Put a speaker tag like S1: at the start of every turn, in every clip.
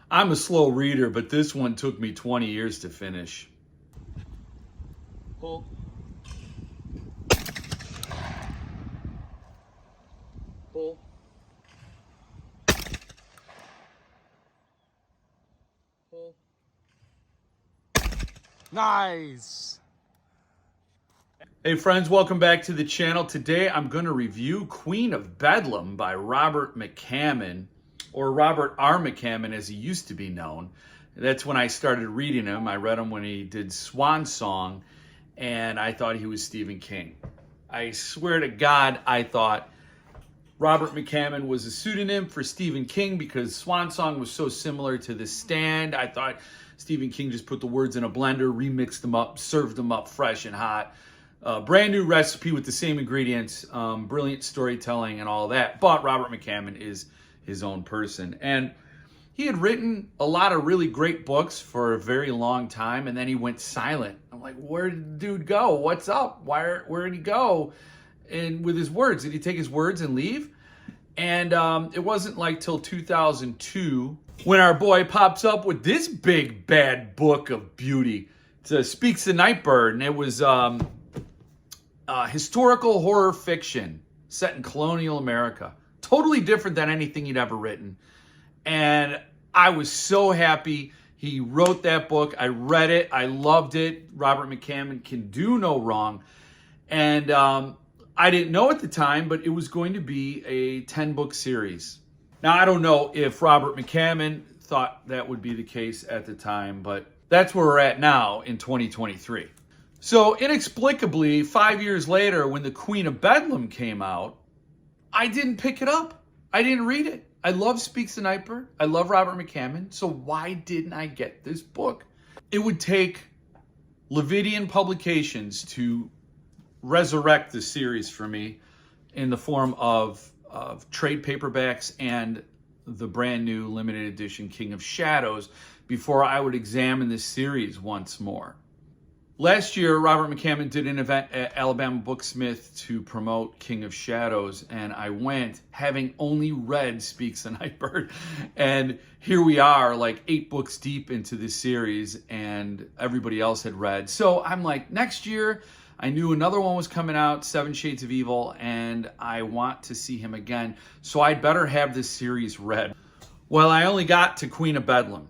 S1: I'm a slow reader, but this one took me 20 years to finish.
S2: Pull. Pull. Pull. Nice.
S1: Hey friends, welcome back to the channel. Today I'm going to review Queen of Bedlam by Robert McCammon, or Robert R McCammon as he used to be known. That's when I started reading him. I read him when he did Swan Song, and I thought he was Stephen King. I swear to God, I thought Robert McCammon was a pseudonym for Stephen King because Swan Song was so similar to The Stand. I thought Stephen King just put the words in a blender, remixed them up, served them up fresh and hot. Brand new recipe with the same ingredients, brilliant storytelling and all that. But Robert McCammon is his own person. And he had written a lot of really great books for a very long time, and then he went silent. I'm like, where did the dude go? What's up? Where did he go? And with his words, did he take his words and leave? And it wasn't like till 2002 when our boy pops up with this big bad book of beauty. It's Speaks the Nightbird, and it was historical horror fiction set in colonial America. Totally different than anything he'd ever written. And I was so happy he wrote that book. I read it. I loved it. Robert McCammon can do no wrong. And I didn't know at the time, but it was going to be a 10-book series. Now, I don't know if Robert McCammon thought that would be the case at the time, but that's where we're at now in 2023. So inexplicably, 5 years later, when the Queen of Bedlam came out, I didn't pick it up. I didn't read it. I love Speaks the Nightbird. I love Robert McCammon. So why didn't I get this book? It would take Levidian Publications to resurrect the series for me in the form of trade paperbacks and the brand new limited edition King of Shadows before I would examine this series once more. Last year, Robert McCammon did an event at Alabama Booksmith to promote King of Shadows, and I went having only read Speaks the Nightbird. And here we are, like 8 books deep into this series, and everybody else had read. So I'm like, next year, I knew another one was coming out, 7 Shades of Evil, and I want to see him again. So I'd better have this series read. Well, I only got to Queen of Bedlam,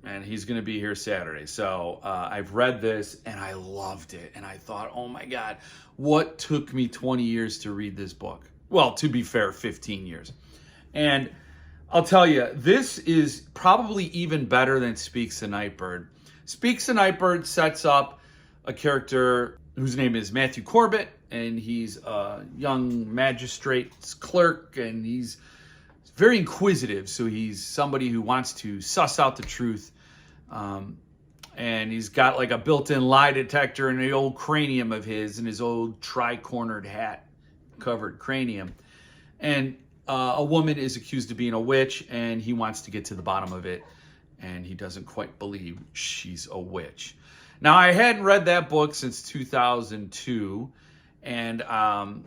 S1: and he's going to be here Saturday. So I've read this, and I loved it. And I thought, oh my God, what took me 20 years to read this book? Well, to be fair, 15 years. And I'll tell you, this is probably even better than Speaks the Nightbird. Speaks the Nightbird sets up a character whose name is Matthew Corbett, and he's a young magistrate's clerk, and he's very inquisitive. So he's somebody who wants to suss out the truth. And he's got like a built-in lie detector and the old cranium of his and his old tri-cornered hat covered cranium. And a woman is accused of being a witch, and he wants to get to the bottom of it. And he doesn't quite believe she's a witch. Now, I hadn't read that book since 2002, and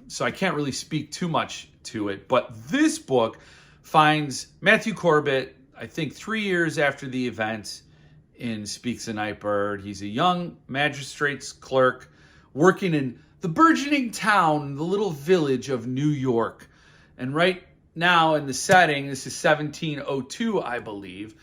S1: so I can't really speak too much to it. But this book finds Matthew Corbett, I think 3 years after the event in Speaks the Nightbird. He's a young magistrate's clerk working in the burgeoning town, the little village of New York. And right now in the setting, this is 1702, I believe,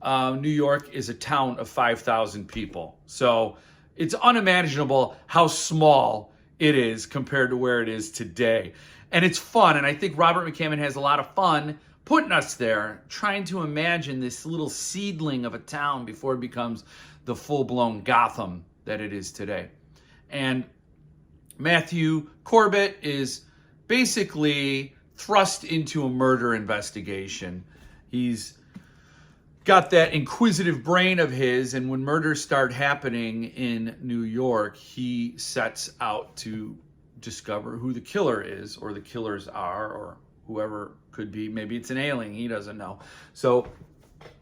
S1: New York is a town of 5,000 people. So it's unimaginable how small it is compared to where it is today. And it's fun, and I think Robert McCammon has a lot of fun putting us there, trying to imagine this little seedling of a town before it becomes the full-blown Gotham that it is today. And Matthew Corbett is basically thrust into a murder investigation. He's got that inquisitive brain of his, and when murders start happening in New York, he sets out to discover who the killer is, or the killers are, or whoever could be. Maybe it's an alien, he doesn't know. So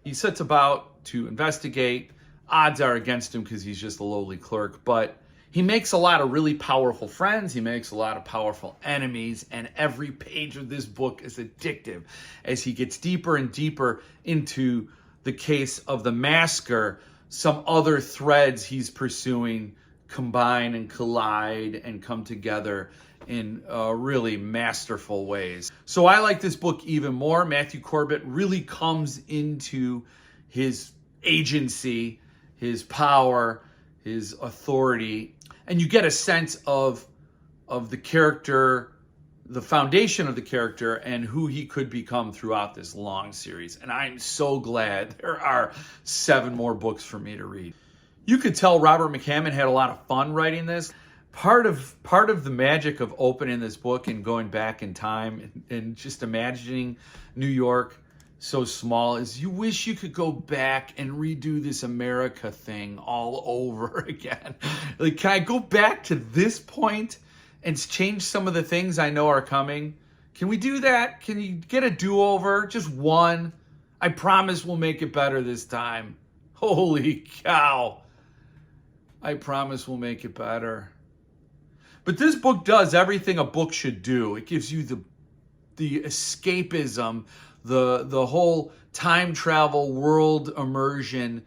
S1: he sets about to investigate. Odds are against him because he's just a lowly clerk, but he makes a lot of really powerful friends. He makes a lot of powerful enemies, and every page of this book is addictive as he gets deeper and deeper into the case of the masker, some other threads he's pursuing combine and collide and come together in really masterful ways. So I like this book even more. Matthew Corbett really comes into his agency, his power, his authority, and you get a sense of the character, the foundation of the character, and who he could become throughout this long series. And I'm so glad there are 7 more books for me to read. You could tell Robert McCammon had a lot of fun writing this. Part of the magic of opening this book and going back in time and just imagining New York so small is you wish you could go back and redo this America thing all over again. Like, can I go back to this point and change some of the things I know are coming? Can we do that? Can you get a do-over? Just one? I promise we'll make it better this time. Holy cow. I promise we'll make it better. But this book does everything a book should do. It gives you the escapism, the whole time travel world immersion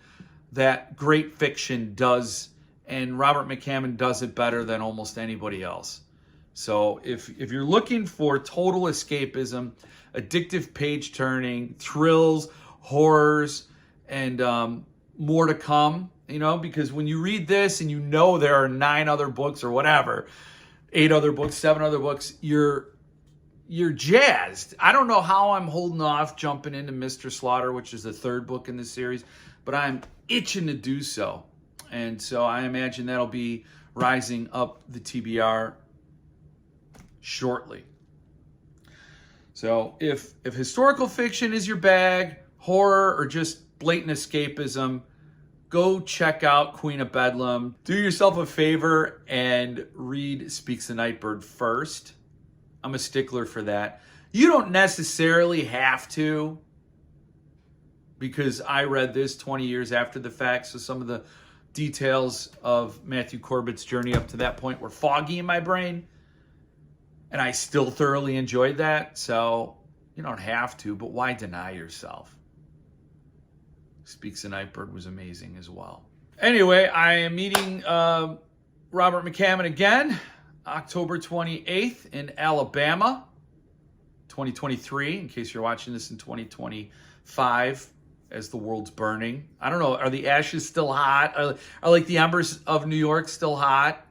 S1: that great fiction does, and Robert McCammon does it better than almost anybody else. So if you're looking for total escapism, addictive page turning, thrills, horrors, and more to come, because when you read this and there are 9 other books or whatever, 8 other books, 7 other books, you're jazzed. I don't know how I'm holding off jumping into Mr. Slaughter, which is the 3rd book in the series, but I'm itching to do so. And so I imagine that'll be rising up the TBR shortly. So if historical fiction is your bag, horror, or just blatant escapism, go check out Queen of Bedlam. Do yourself a favor and read Speaks the Nightbird first. I'm a stickler for that. You don't necessarily have to, because I read this 20 years after the fact, so some of the details of Matthew Corbett's journey up to that point were foggy in my brain, and I still thoroughly enjoyed that, so you don't have to, but why deny yourself? Speaks the Nightbird was amazing as well. Anyway, I am meeting Robert McCammon again, October 28th in Alabama, 2023, in case you're watching this in 2025 as the world's burning. I don't know, are the ashes still hot? Are like the embers of New York still hot?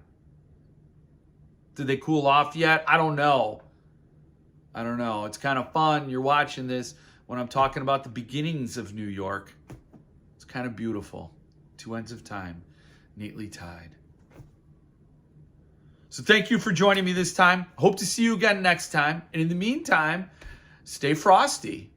S1: Did they cool off yet? I don't know. It's kind of fun. You're watching this when I'm talking about the beginnings of New York. It's kind of beautiful. 2 ends of time, neatly tied. So thank you for joining me this time. Hope to see you again next time. And in the meantime, stay frosty.